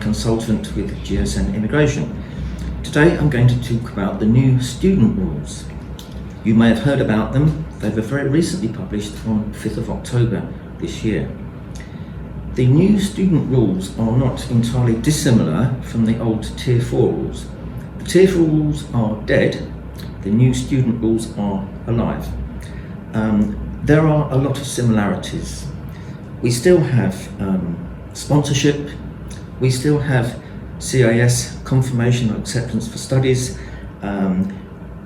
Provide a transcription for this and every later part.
consultant with GSN Immigration. Today I'm going to talk about the new student rules. You may have heard about them. They were very recently published on 5th of October this year. The new student rules are not entirely dissimilar from the old Tier 4 rules. The Tier 4 rules are dead, the new student rules are alive. There are a lot of similarities. We still have sponsorship, we still have CAS, confirmation of acceptance for studies.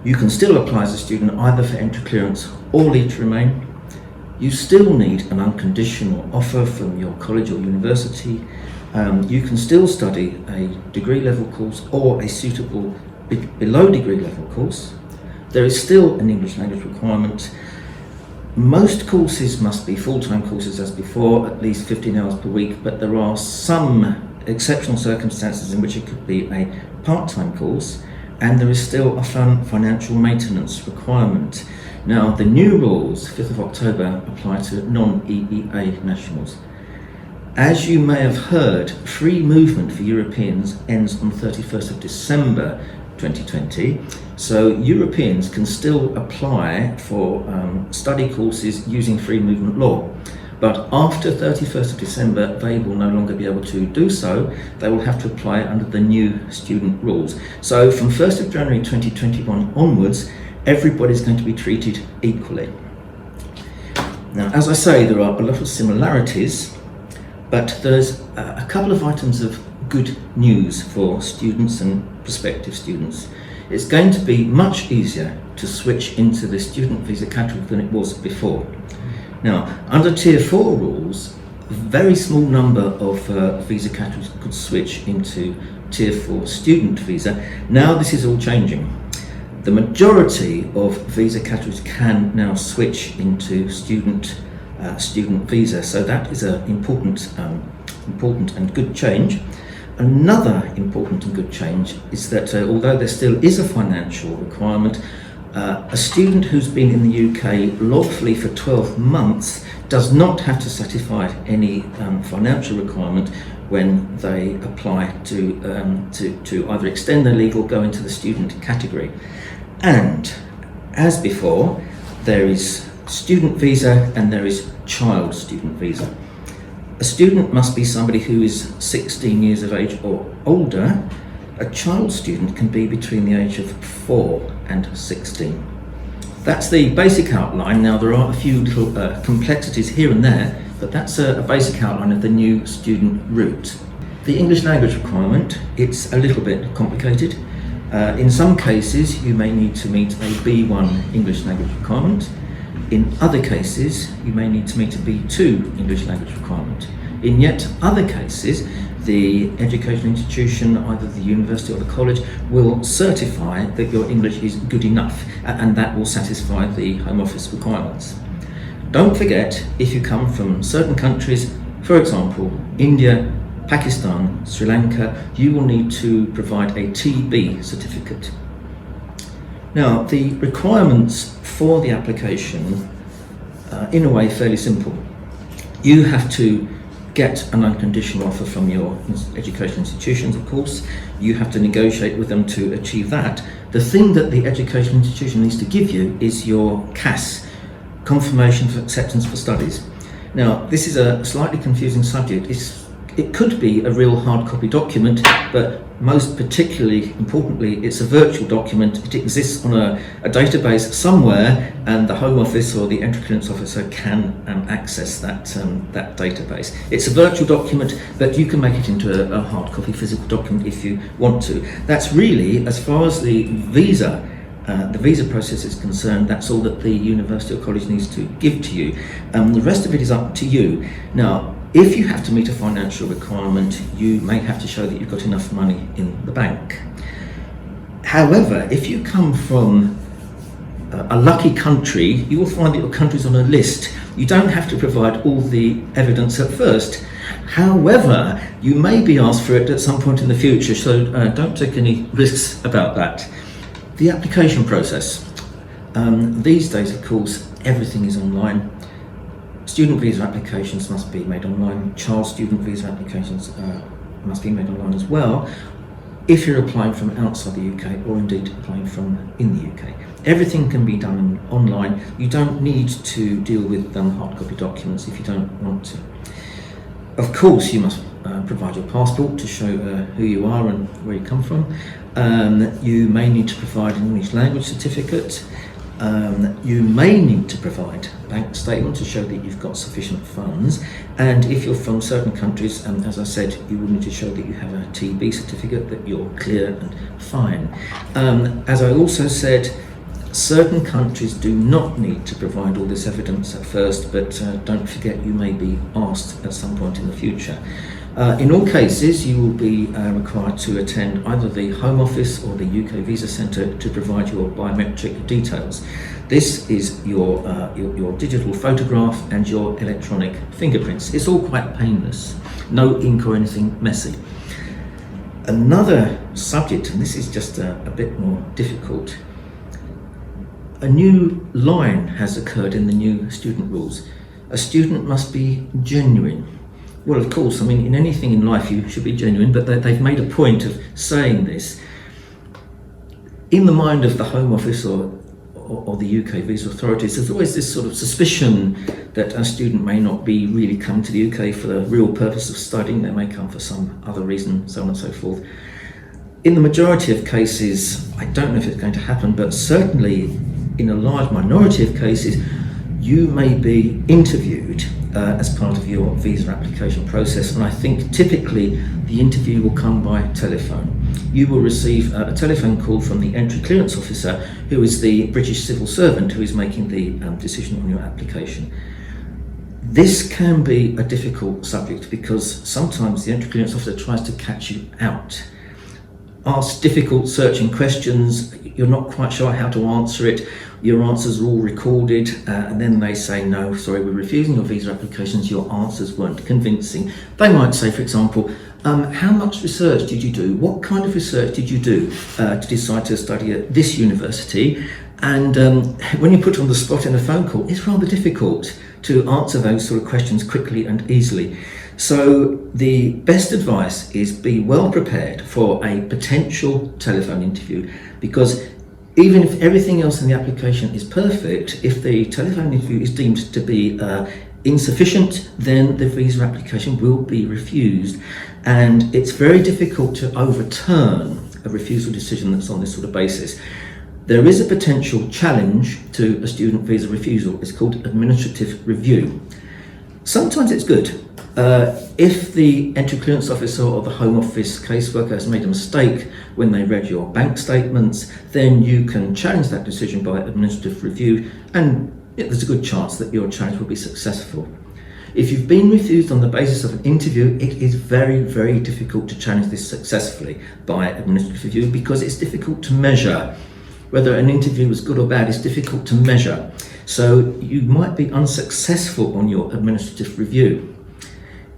You can still apply as a student either for entry clearance or leave to remain. You still need an unconditional offer from your college or university. You can still study a degree level course or a suitable below degree level course. There is still an English language requirement. Most courses must be full-time courses as before, at least 15 hours per week, but there are some exceptional circumstances in which it could be a part-time course, and there is still a financial maintenance requirement. Now, the new rules, 5th of October, apply to non-EEA nationals. As you may have heard, free movement for Europeans ends on 31st of December 2020, so Europeans can still apply for study courses using free movement law. But after 31st of December, they will no longer be able to do so. They will have to apply under the new student rules. So from 1st of January 2021 onwards, everybody's going to be treated equally. Now, as I say, there are a lot of similarities, but there's a couple of items of good news for students and prospective students. It's going to be much easier to switch into the student visa category than it was before. Now, under Tier 4 rules, a very small number of visa categories could switch into Tier 4 student visa. Now this is all changing. The majority of visa categories can now switch into student visa, so that is an important and good change. Another important and good change is that although there still is a financial requirement, a student who's been in the UK lawfully for 12 months does not have to satisfy any financial requirement when they apply to either extend their leave or go into the student category. And as before, there is student visa and there is child student visa. A student must be somebody who is 16 years of age or older. A child student can be between the age of 4 and 16. That's the basic outline. Now, there are a few little complexities here and there, but that's a basic outline of the new student route. The English language requirement, it's a little bit complicated. In some cases, you may need to meet a B1 English language requirement. In other cases, you may need to meet a B2 English language requirement. In yet other cases, the educational institution, either the university or the college, will certify that your English is good enough, and that will satisfy the Home Office requirements. Don't forget, if you come from certain countries, for example, India, Pakistan, Sri Lanka, you will need to provide a TB certificate. Now, the requirements for the application, in a way, fairly simple. You have to get an unconditional offer from your education institutions, of course. You have to negotiate with them to achieve that. The thing that the education institution needs to give you is your CAS, confirmation of acceptance for studies. Now, this is a slightly confusing subject. It could be a real hard copy document, but most particularly importantly, it's a virtual document. It exists on a database somewhere, and the Home Office or the entry clearance officer can access that database. It's a virtual document, but you can make it into a hard copy physical document if you want to. That's really, as far as the visa process is concerned, that's all that the university or college needs to give to you. The rest of it is up to you. Now, if you have to meet a financial requirement, you may have to show that you've got enough money in the bank. However, if you come from a lucky country, you will find that your country's on a list. You don't have to provide all the evidence at first. However, you may be asked for it at some point in the future, so don't take any risks about that. The application process. These days, of course, everything is online. Student visa applications must be made online. Child student visa applications must be made online as well if you're applying from outside the UK or indeed applying from in the UK. Everything can be done online. You don't need to deal with hard copy documents if you don't want to. Of course, you must provide your passport to show who you are and where you come from. You may need to provide an English language certificate. You may need to provide a bank statement to show that you've got sufficient funds, and if you're from certain countries, as I said, you will need to show that you have a TB certificate, that you're clear and fine. As I also said, certain countries do not need to provide all this evidence at first, but don't forget you may be asked at some point in the future. In all cases, you will be required to attend either the Home Office or the UK Visa Centre to provide your biometric details. This is your digital photograph and your electronic fingerprints. It's all quite painless, no ink or anything messy. Another subject, and this is just a bit more difficult, a new line has occurred in the new student rules. A student must be genuine. Well, of course, I mean, in anything in life you should be genuine, but they've made a point of saying this. In the mind of the Home Office or the UK visa authorities, there's always this sort of suspicion that a student may not be really coming to the UK for the real purpose of studying. They may come for some other reason, so on and so forth. In the majority of cases, I don't know if it's going to happen, but certainly in a large minority of cases, you may be interviewed as part of your visa application process, and I think typically the interview will come by telephone. You will receive a telephone call from the entry clearance officer, who is the British civil servant who is making the decision on your application. This can be a difficult subject because sometimes the entry clearance officer tries to catch you out, asks difficult searching questions, you're not quite sure how to answer it, your answers are all recorded, and then they say, no, sorry, we're refusing your visa applications, your answers weren't convincing. They might say, for example, how much research did you do? What kind of research did you do to decide to study at this university? And when you're put on the spot in a phone call, it's rather difficult to answer those sort of questions quickly and easily. So the best advice is be well prepared for a potential telephone interview, because even if everything else in the application is perfect, if the telephone interview is deemed to be insufficient, then the visa application will be refused. And it's very difficult to overturn a refusal decision that's on this sort of basis. There is a potential challenge to a student visa refusal. It's called administrative review. Sometimes it's good. If the entry clearance officer or the Home Office caseworker has made a mistake when they read your bank statements, then you can challenge that decision by administrative review, and there's a good chance that your challenge will be successful. If you've been refused on the basis of an interview, it is very, very difficult to challenge this successfully by administrative review, because it's difficult to measure. Whether an interview was good or bad is difficult to measure. So you might be unsuccessful on your administrative review.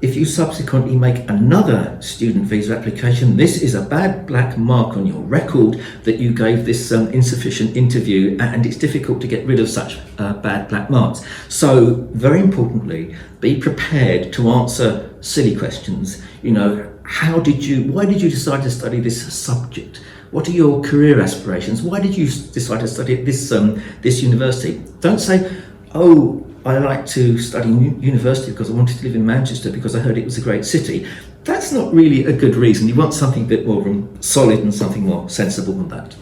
If you subsequently make another student visa application, this is a bad black mark on your record that you gave this insufficient interview, and it's difficult to get rid of such bad black marks. So very importantly, be prepared to answer silly questions. You know, why did you decide to study this subject? What are your career aspirations? Why did you decide to study at this university? Don't say, oh, I like to study university because I wanted to live in Manchester because I heard it was a great city. That's not really a good reason. You want something a bit more solid and something more sensible than that.